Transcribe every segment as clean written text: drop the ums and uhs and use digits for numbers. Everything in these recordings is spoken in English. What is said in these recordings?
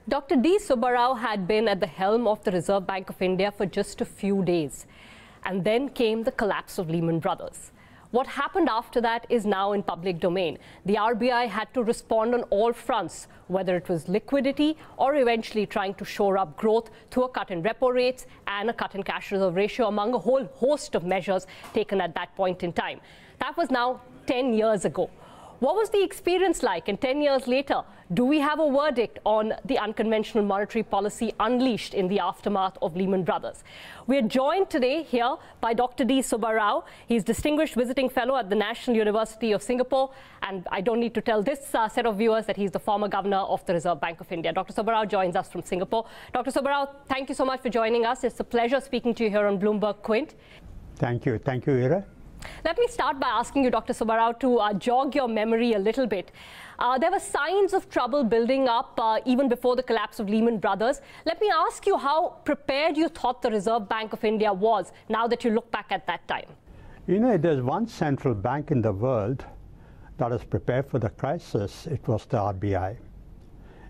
Dr. D. Subbarao had been at the helm of the Reserve Bank of India for just a few days. And then came the collapse of Lehman Brothers. What happened after that is now in public domain. The RBI had to respond on all fronts, whether it was liquidity or eventually trying to shore up growth through a cut in repo rates and a cut in cash reserve ratio, among a whole host of measures taken at that point in time. That was now 10 years ago. What was the experience like? And 10 years later, do we have a verdict on the unconventional monetary policy unleashed in the aftermath of Lehman Brothers? We are joined today here by Dr. D. Subbarao. He's Distinguished Visiting Fellow at the National University of Singapore. And I don't need to tell this set of viewers that he's the former governor of the Reserve Bank of India. Dr. Subbarao joins us from Singapore. Dr. Subbarao, thank you so much for joining us. It's a pleasure speaking to you here on Bloomberg Quint. Thank you. Thank you, Ira. Let me start by asking you, Dr. Subbarao, to jog your memory a little bit. There were signs of trouble building up even before the collapse of Lehman Brothers. Let me ask you how prepared you thought the Reserve Bank of India was now that you look back at that time. You know, there's one central bank in the world that is prepared for the crisis. It was the RBI.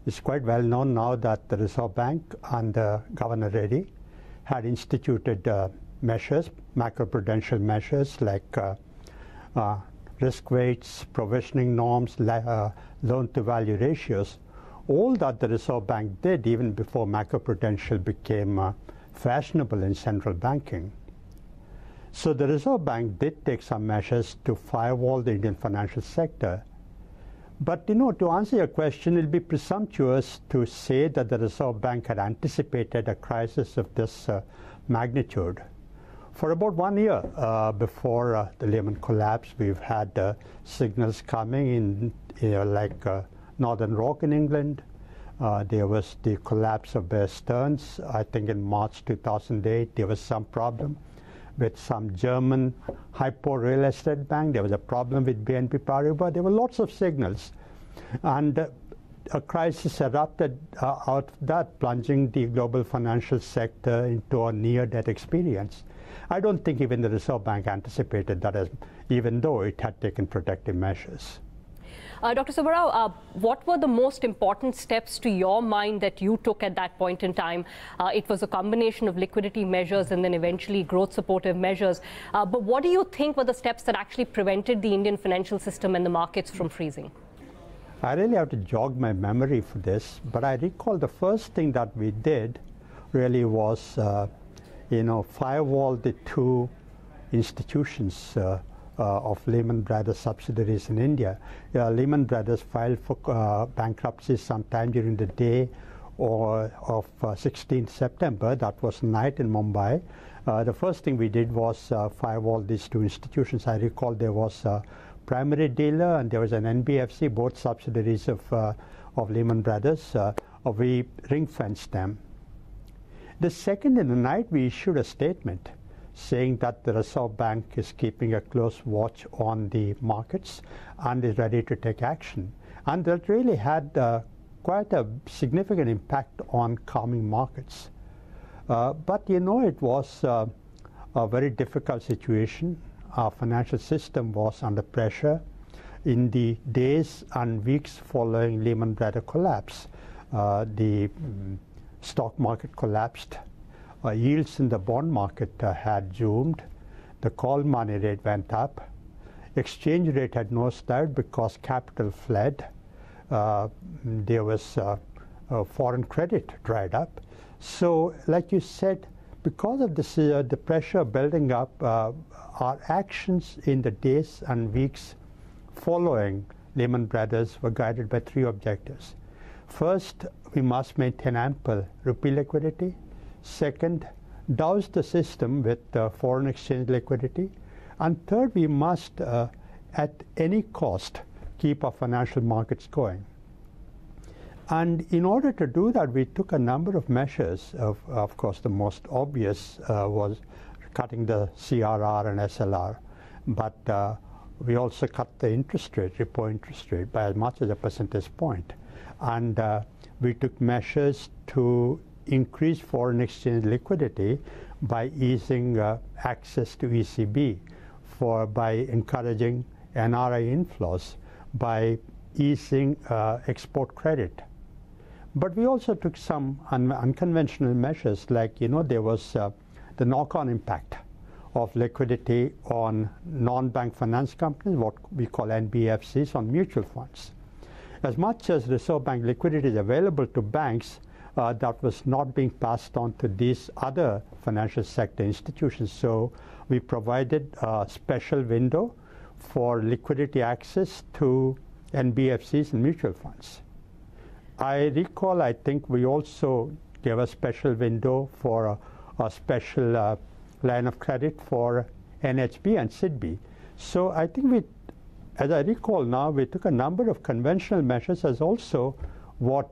It's quite well known now that the Reserve Bank under Governor Reddy had instituted measures, macroprudential measures like risk weights, provisioning norms, loan-to-value ratios, all that the Reserve Bank did even before macroprudential became fashionable in central banking. So the Reserve Bank did take some measures to firewall the Indian financial sector. But, you know, to answer your question, it will be presumptuous to say that the Reserve Bank had anticipated a crisis of this magnitude. For about 1 year before the Lehman collapse, we've had signals coming in, like Northern Rock in England. There was the collapse of Bear Stearns. I think in March 2008, there was some problem with some German hypo real estate bank. There was a problem with BNP Paribas. There were lots of signals. And a crisis erupted out of that, plunging the global financial sector into a near-death experience. I don't think even the Reserve Bank anticipated that, even though it had taken protective measures. Dr. Subbarao, what were the most important steps to your mind that you took at that point in time? It was a combination of liquidity measures and then eventually growth supportive measures. But what do you think were the steps that actually prevented the Indian financial system and the markets from freezing? I really have to jog my memory for this, but I recall the first thing that we did really was firewall the two institutions of Lehman Brothers subsidiaries in India. Lehman Brothers filed for bankruptcy sometime during the day of 16th September. That was night in Mumbai. The first thing we did was firewall these two institutions. I recall there was a primary dealer and there was an NBFC, both subsidiaries of Lehman Brothers. We ring-fenced them. The second in the night, we issued a statement saying that the Reserve Bank is keeping a close watch on the markets and is ready to take action. And that really had quite a significant impact on calming markets. But, you know, it was a very difficult situation. Our financial system was under pressure in the days and weeks following Lehman Brothers collapse. The stock market collapsed. Yields in the bond market had zoomed. The call money rate went up. Exchange rate had nosedived because capital fled. There was foreign credit dried up. So, like you said, because of this, the pressure building up, our actions in the days and weeks following Lehman Brothers were guided by three objectives. First, we must maintain ample rupee liquidity. Second, douse the system with foreign exchange liquidity. And third, we must, at any cost, keep our financial markets going. And in order to do that, we took a number of measures. Of course, the most obvious was cutting the CRR and SLR. But we also cut the interest rate, repo interest rate, by as much as a percentage point. And we took measures to increase foreign exchange liquidity by easing access to ECB, by encouraging NRI inflows, by easing export credit. But we also took some unconventional measures, like, there was the knock-on impact of liquidity on non-bank finance companies, what we call NBFCs, on mutual funds. As much as Reserve Bank liquidity is available to banks, that was not being passed on to these other financial sector institutions. So we provided a special window for liquidity access to NBFCs and mutual funds. I recall, I think we also gave a special window for a special line of credit for NHB and SIDB. So I think as I recall now, we took a number of conventional measures as also what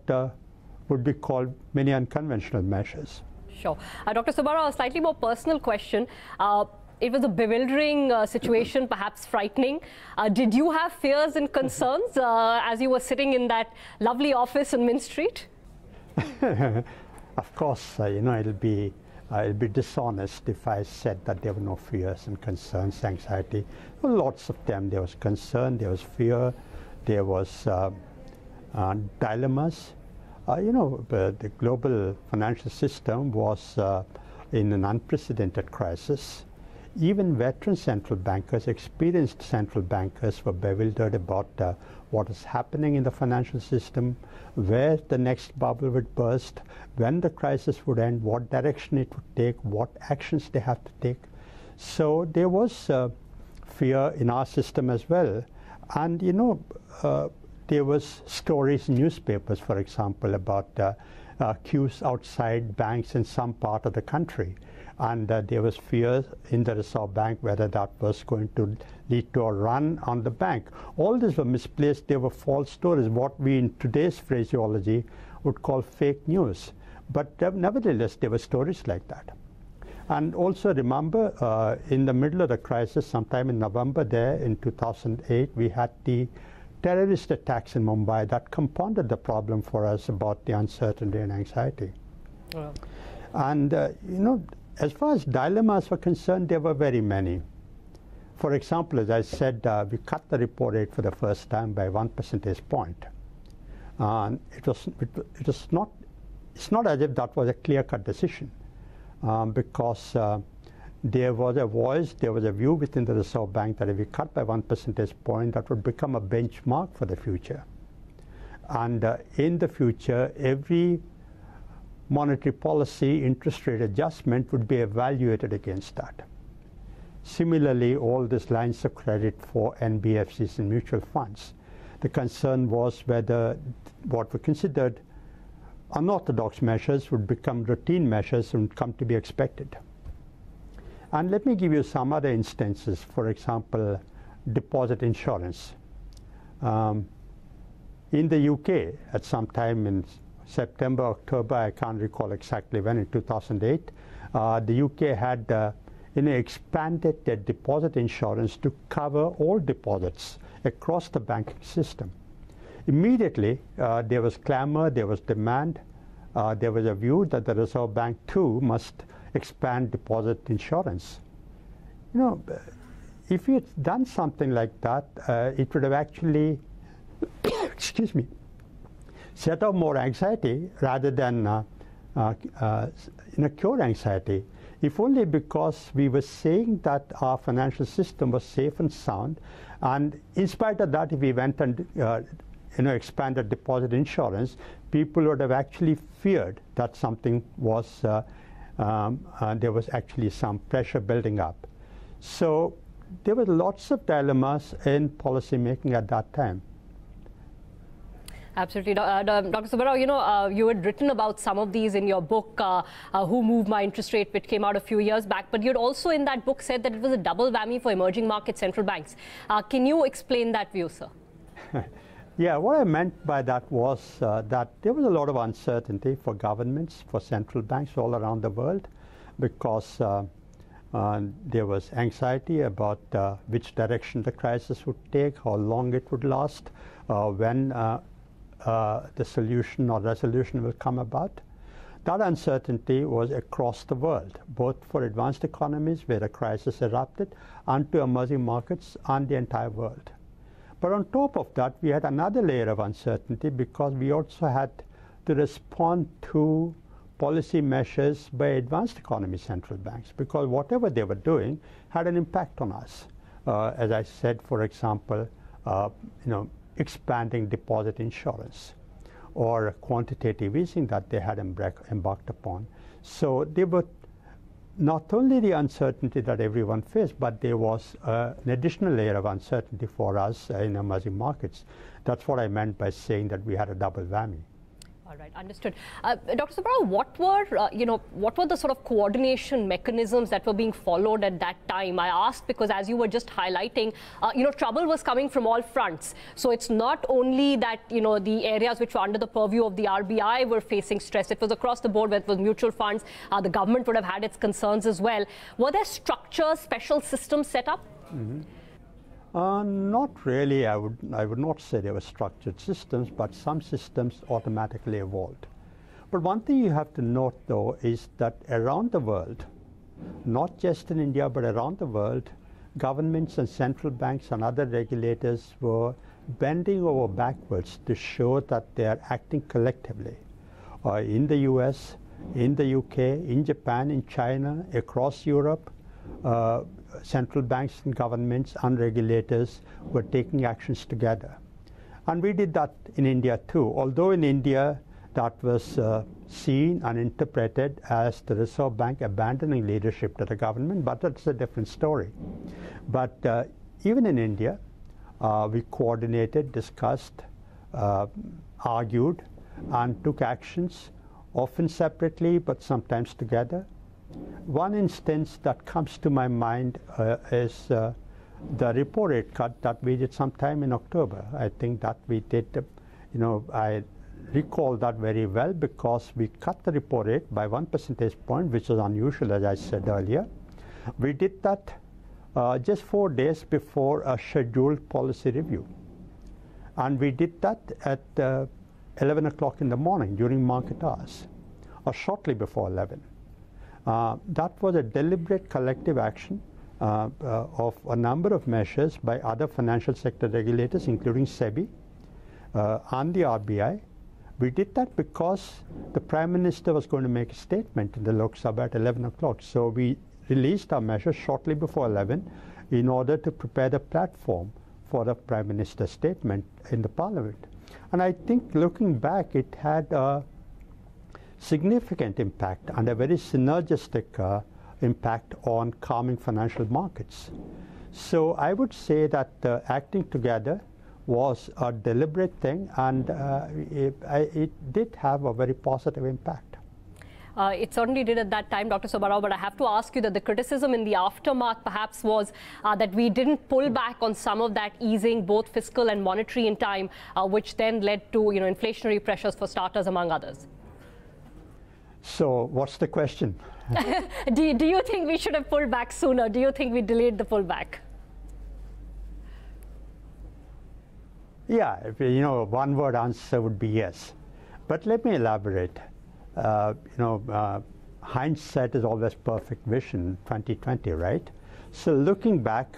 would be called many unconventional measures. Sure. Dr. Subbarao, a slightly more personal question. It was a bewildering situation, perhaps frightening. Did you have fears and concerns as you were sitting in that lovely office in Mint Street? Of course, it'll be dishonest if I said that there were no fears and concerns, anxiety. There were lots of them. There was concern, there was fear, there was dilemmas. The global financial system was in an unprecedented crisis. Even veteran central bankers, experienced central bankers, were bewildered about what is happening in the financial system, where the next bubble would burst, when the crisis would end, what direction it would take, what actions they have to take. So there was fear in our system as well. And, there was stories in newspapers, for example, about queues outside banks in some part of the country. And there was fear in the Reserve Bank whether that was going to lead to a run on the bank. All these were misplaced. They were false stories, what we in today's phraseology would call fake news. But nevertheless, there were stories like that. And also remember, in the middle of the crisis, sometime in November there in 2008, we had the terrorist attacks in Mumbai that compounded the problem for us about the uncertainty and anxiety. Wow. And, as far as dilemmas were concerned, there were very many. For example, as I said, we cut the repo rate for the first time by 1 percentage point. It's not as if that was a clear-cut decision, because there was a voice, there was a view within the Reserve Bank that if we cut by 1 percentage point, that would become a benchmark for the future. And in the future, every monetary policy interest rate adjustment would be evaluated against that. Similarly, all these lines of credit for NBFCs and mutual funds, the concern was whether what were considered unorthodox measures would become routine measures and come to be expected. And let me give you some other instances. For example, deposit insurance. In the UK, at some time in September, October, I can't recall exactly when, in 2008, the UK had expanded their deposit insurance to cover all deposits across the banking system. Immediately, there was clamor, there was demand, there was a view that the Reserve Bank too must expand deposit insurance. If we had done something like that, it would have actually, excuse me, set up more anxiety rather than cure anxiety. If only because we were saying that our financial system was safe and sound, and in spite of that, if we went and expanded deposit insurance, people would have actually feared that something was, there was actually some pressure building up. So there were lots of dilemmas in policy making at that time. Absolutely. Dr. Subbarao, you had written about some of these in your book, Who Moved My Interest Rate, which came out a few years back. But you'd also in that book said that it was a double whammy for emerging market central banks. Can you explain that view, sir? Yeah, what I meant by that was that there was a lot of uncertainty for governments, for central banks all around the world, because there was anxiety about which direction the crisis would take, how long it would last, when the solution or resolution will come about. That uncertainty was across the world, both for advanced economies where a crisis erupted, and to emerging markets and the entire world. But on top of that, we had another layer of uncertainty because we also had to respond to policy measures by advanced economy central banks, because whatever they were doing had an impact on us. As I said, for example, expanding deposit insurance or quantitative easing that they had embarked upon. So they were not only the uncertainty that everyone faced, but there was an additional layer of uncertainty for us in emerging markets. That's what I meant by saying that we had a double whammy. All right, understood. Dr. Subbarao, what were the sort of coordination mechanisms that were being followed at that time? I asked because, as you were just highlighting, trouble was coming from all fronts. So it's not only that, the areas which were under the purview of the RBI were facing stress. It was across the board, whether it was mutual funds. The government would have had its concerns as well. Were there structures, special systems set up? Mm-hmm. Not really. I would not say they were structured systems, but some systems automatically evolved. But one thing you have to note, though, is that around the world, not just in India, but around the world, governments and central banks and other regulators were bending over backwards to show that they are acting collectively. In the US, in the UK, in Japan, in China, across Europe, central banks and governments and regulators were taking actions together. And we did that in India too, although in India that was seen and interpreted as the Reserve Bank abandoning leadership to the government, but that's a different story. But even in India, we coordinated, discussed, argued, and took actions, often separately, but sometimes together. One instance that comes to my mind is the repo rate cut that we did sometime in October. I think that we did, I recall that very well because we cut the repo rate by 1 percentage point, which was unusual, as I said earlier. We did that just 4 days before a scheduled policy review. And we did that at 11 o'clock in the morning during market hours, or shortly before 11. That was a deliberate collective action of a number of measures by other financial sector regulators, including SEBI and the RBI. We did that because the Prime Minister was going to make a statement in the Lok Sabha at 11 o'clock. So we released our measures shortly before 11 in order to prepare the platform for the Prime Minister's statement in the Parliament. And I think looking back, it had a significant impact and a very synergistic impact on calming financial markets. So I would say that acting together was a deliberate thing, and it did have a very positive impact. It certainly did at that time, Dr. Subbarao, but I have to ask you that the criticism in the aftermath perhaps was that we didn't pull back on some of that easing, both fiscal and monetary in time, which then led to inflationary pressures for starters, among others. So what's the question? Do you think we should have pulled back sooner? Do you think we delayed the pullback? Yeah, one word answer would be yes. But let me elaborate. Hindsight is always perfect vision, 2020, right? So looking back,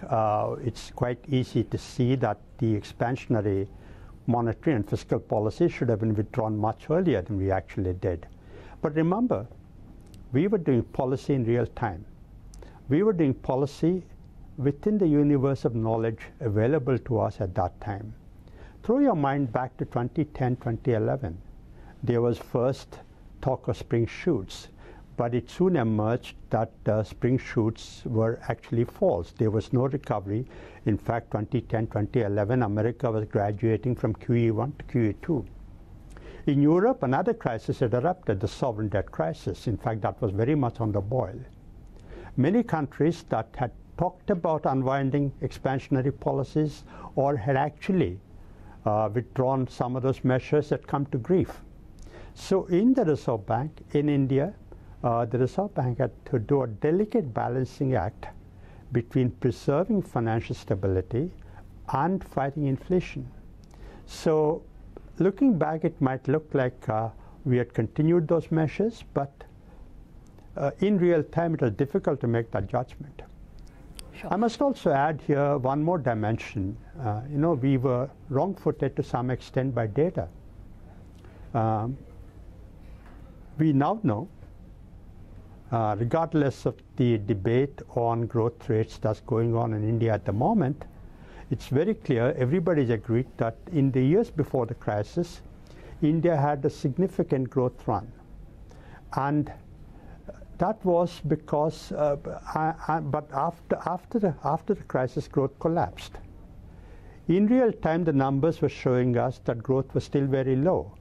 it's quite easy to see that the expansionary monetary and fiscal policy should have been withdrawn much earlier than we actually did. But remember, we were doing policy in real time. We were doing policy within the universe of knowledge available to us at that time. Throw your mind back to 2010, 2011. There was first talk of spring shoots, but it soon emerged that spring shoots were actually false. There was no recovery. In fact, 2010, 2011, America was graduating from QE1 to QE2. In Europe, another crisis had erupted, the sovereign debt crisis. In fact, that was very much on the boil. Many countries that had talked about unwinding expansionary policies or had actually withdrawn some of those measures had come to grief. So in the Reserve Bank, in India, the Reserve Bank had to do a delicate balancing act between preserving financial stability and fighting inflation. So looking back, it might look like we had continued those measures, but in real time, it was difficult to make that judgment. Sure. I must also add here one more dimension. We were wrong-footed to some extent by data. We now know, regardless of the debate on growth rates that's going on in India at the moment, it's very clear, everybody's agreed that in the years before the crisis, India had a significant growth run. And that was because, but after the crisis, growth collapsed. In real time, the numbers were showing us that growth was still very low.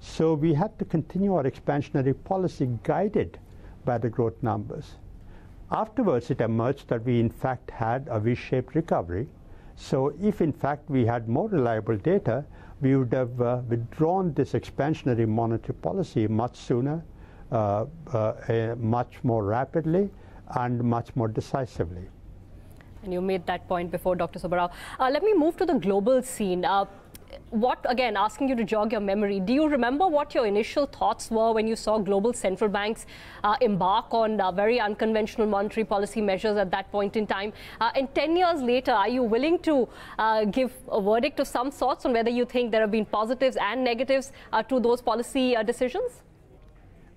So we had to continue our expansionary policy guided by the growth numbers. Afterwards, it emerged that we in fact had a V-shaped recovery. So if in fact we had more reliable data, we would have withdrawn this expansionary monetary policy much sooner, much more rapidly, and much more decisively. And you made that point before, Dr. Subbarao. Let me move to the global scene. Again, asking you to jog your memory, do you remember what your initial thoughts were when you saw global central banks embark on very unconventional monetary policy measures at that point in time? And 10 years later, are you willing to give a verdict of some sorts on whether you think there have been positives and negatives to those policy decisions?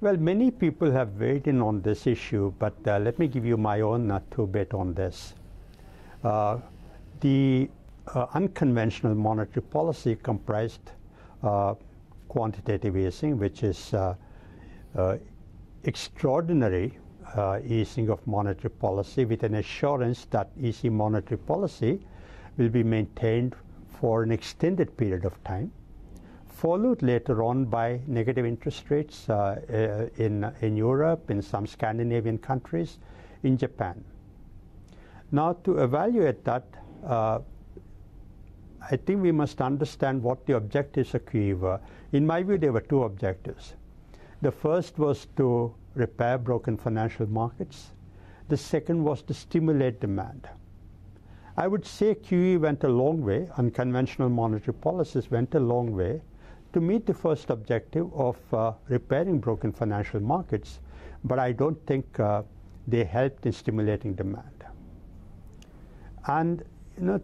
Well, many people have weighed in on this issue, but let me give you my own two-bit on this. The unconventional monetary policy comprised quantitative easing, which is extraordinary easing of monetary policy with an assurance that easy monetary policy will be maintained for an extended period of time, followed later on by negative interest rates in Europe, in some Scandinavian countries, in Japan. Now, to evaluate that, I think we must understand what the objectives of QE were. In my view, there were two objectives. The first was to repair broken financial markets. The second was to stimulate demand. I would say QE went a long way, unconventional monetary policies went a long way to meet the first objective of repairing broken financial markets, but I don't think they helped in stimulating demand. And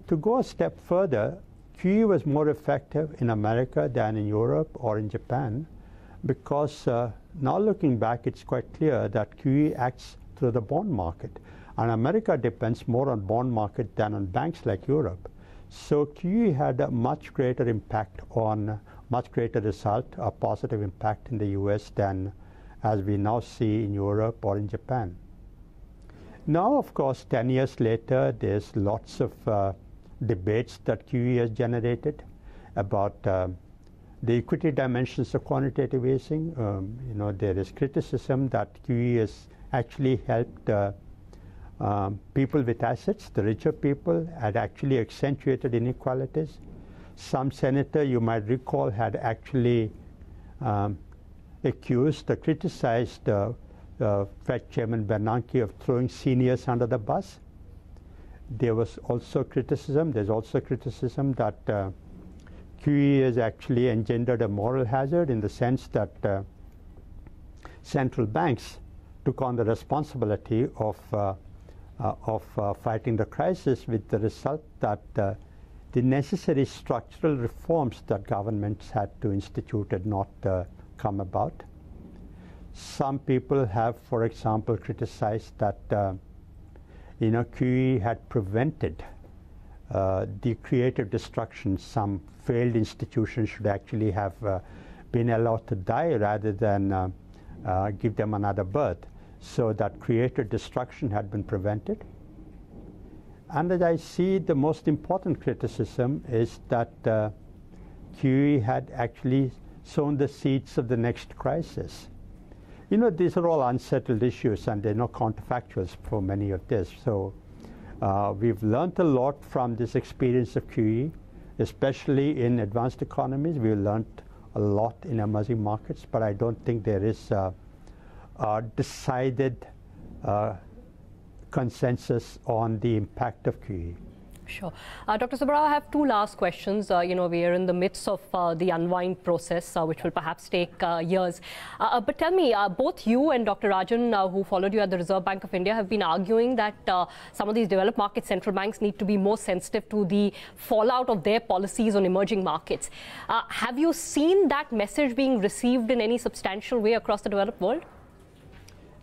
to go a step further, QE was more effective in America than in Europe or in Japan because now looking back, it's quite clear that QE acts through the bond market. And America depends more on bond market than on banks like Europe. So QE had a much greater impact on, much greater result, a positive impact in the US than as we now see in Europe or in Japan. Now, of course, 10 years later, there's lots of debates that QE has generated about the equity dimensions of quantitative easing. There is criticism that QE has actually helped people with assets, the richer people, had actually accentuated inequalities. Some senator, you might recall, had actually accused or criticized Fed Chairman Bernanke of throwing seniors under the bus. There was also criticism, there's also criticism that QE has actually engendered a moral hazard in the sense that central banks took on the responsibility of fighting the crisis, with the result that the necessary structural reforms that governments had to institute had not come about. Some people have, for example, criticized that QE had prevented the creative destruction. Some failed institutions should actually have been allowed to die rather than give them another birth, so that creative destruction had been prevented. And as I see, the most important criticism is that QE had actually sown the seeds of the next crisis. These are all unsettled issues, and there are no counterfactuals for many of this. So we've learned a lot from this experience of QE, especially in advanced economies. We've learned a lot in emerging markets, but I don't think there is a decided consensus on the impact of QE. Sure. Dr. Subbarao, I have two last questions. We are in the midst of the unwind process, which will perhaps take years. But tell me, both you and Dr. Rajan, who followed you at the Reserve Bank of India, have been arguing that some of these developed market central banks need to be more sensitive to the fallout of their policies on emerging markets. Have you seen that message being received in any substantial way across the developed world?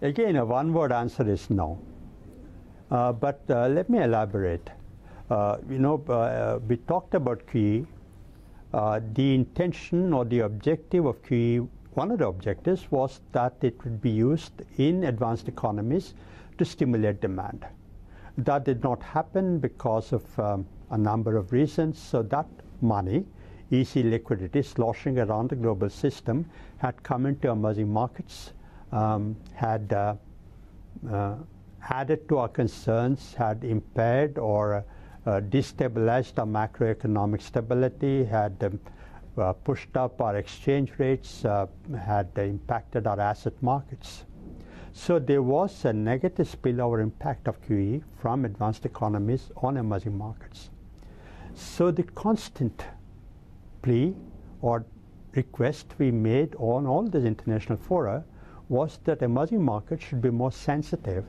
Again, a one-word answer is no. But let me elaborate. We talked about QE. The intention or the objective of QE, one of the objectives was that it would be used in advanced economies to stimulate demand. That did not happen because of a number of reasons. So that money, easy liquidity sloshing around the global system, had come into emerging markets, had added to our concerns, had impaired or destabilized our macroeconomic stability, had pushed up our exchange rates, had impacted our asset markets. So there was a negative spillover impact of QE from advanced economies on emerging markets. So the constant plea or request we made on all these international fora was that emerging markets should be more sensitive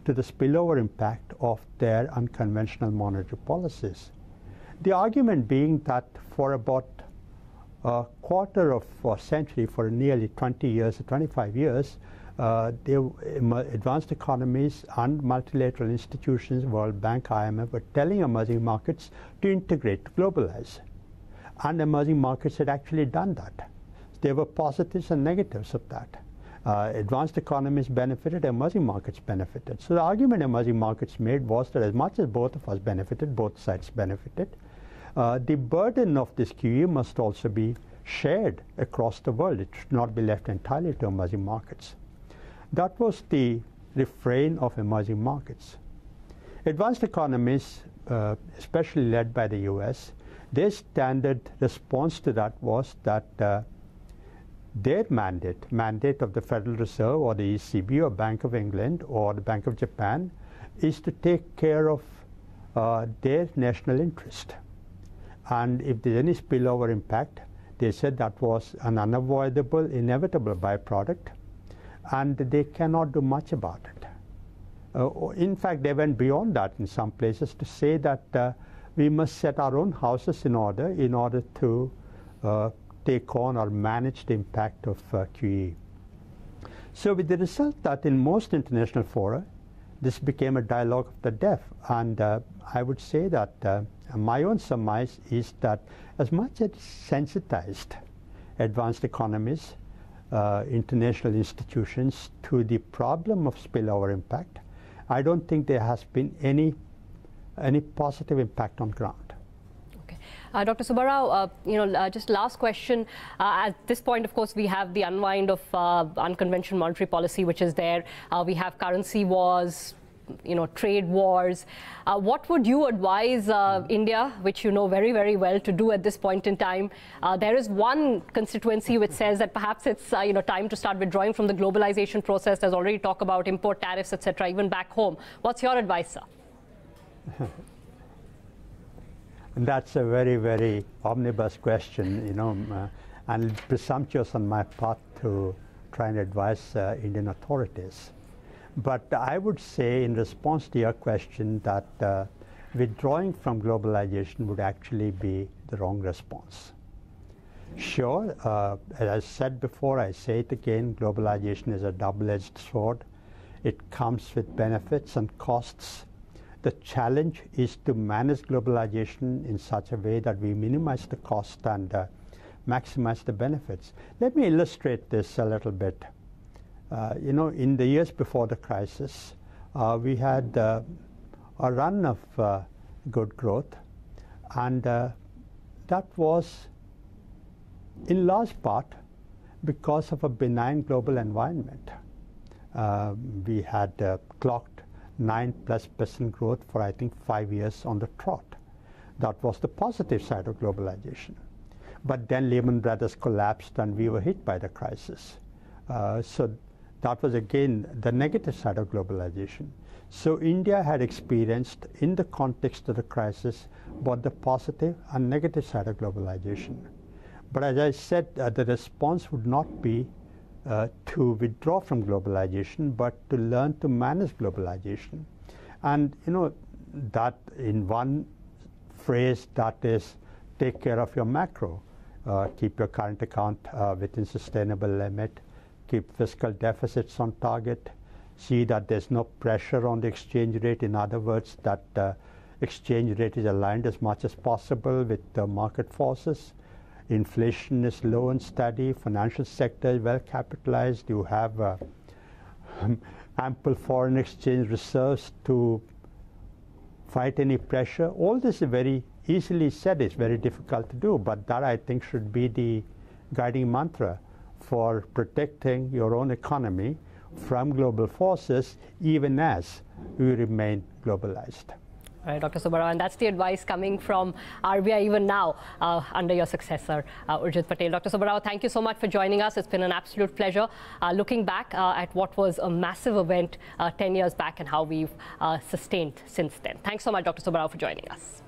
to the spillover impact of their unconventional monetary policies. The argument being that for about a quarter of a century, for nearly 20 years or 25 years, advanced economies and multilateral institutions, World Bank, IMF, were telling emerging markets to integrate, to globalize. And emerging markets had actually done that. There were positives and negatives of that. Advanced economies benefited, emerging markets benefited. So the argument emerging markets made was that as much as both of us benefited, both sides benefited, the burden of this QE must also be shared across the world. It should not be left entirely to emerging markets. That was the refrain of emerging markets. Advanced economies, especially led by the US, their standard response to that was that their mandate of the Federal Reserve or the ECB or Bank of England or the Bank of Japan is to take care of their national interest. And if there's any spillover impact, they said that was an unavoidable, inevitable byproduct, and they cannot do much about it. In fact, they went beyond that in some places to say that we must set our own houses in order to take on or manage the impact of QE. So with the result that in most international fora, this became a dialogue of the deaf. And I would say that my own surmise is that as much as sensitized advanced economies, international institutions to the problem of spillover impact, I don't think there has been any positive impact on ground. Dr. Subbarao, just last question. At this point, of course, we have the unwind of unconventional monetary policy, which is there. We have currency wars, trade wars. What would you advise India, which you know very, very well, to do at this point in time? There is one constituency which says that perhaps it's time to start withdrawing from the globalization process. There's already talk about import tariffs, etc., even back home. What's your advice, sir? That's a very, very omnibus question, and presumptuous on my part to try and advise Indian authorities. But I would say in response to your question that withdrawing from globalization would actually be the wrong response. Sure, as I said before, I say it again, globalization is a double-edged sword. It comes with benefits and costs. The challenge is to manage globalization in such a way that we minimize the cost and maximize the benefits. Let me illustrate this a little bit. In the years before the crisis, we had a run of good growth, and that was in large part because of a benign global environment. We had clocked 9+% growth for, I think, 5 years on the trot. That was the positive side of globalization. But then Lehman Brothers collapsed and we were hit by the crisis. So that was again the negative side of globalization. So India had experienced, in the context of the crisis, both the positive and negative side of globalization. But as I said, the response would not be to withdraw from globalization, but to learn to manage globalization. And that in one phrase, that is, take care of your macro. Keep your current account within sustainable limit, keep fiscal deficits on target, see that there's no pressure on the exchange rate. In other words, that exchange rate is aligned as much as possible with the market forces. Inflation is low and steady. Financial sector is well capitalized. You have ample foreign exchange reserves to fight any pressure. All this is very easily said. It's very difficult to do, but that, I think, should be the guiding mantra for protecting your own economy from global forces, even as we remain globalized. All right, Dr. Subbarao, and that's the advice coming from RBI even now under your successor, Urjit Patel. Dr. Subbarao, thank you so much for joining us. It's been an absolute pleasure looking back at what was a massive event 10 years back and how we've sustained since then. Thanks so much, Dr. Subbarao, for joining us.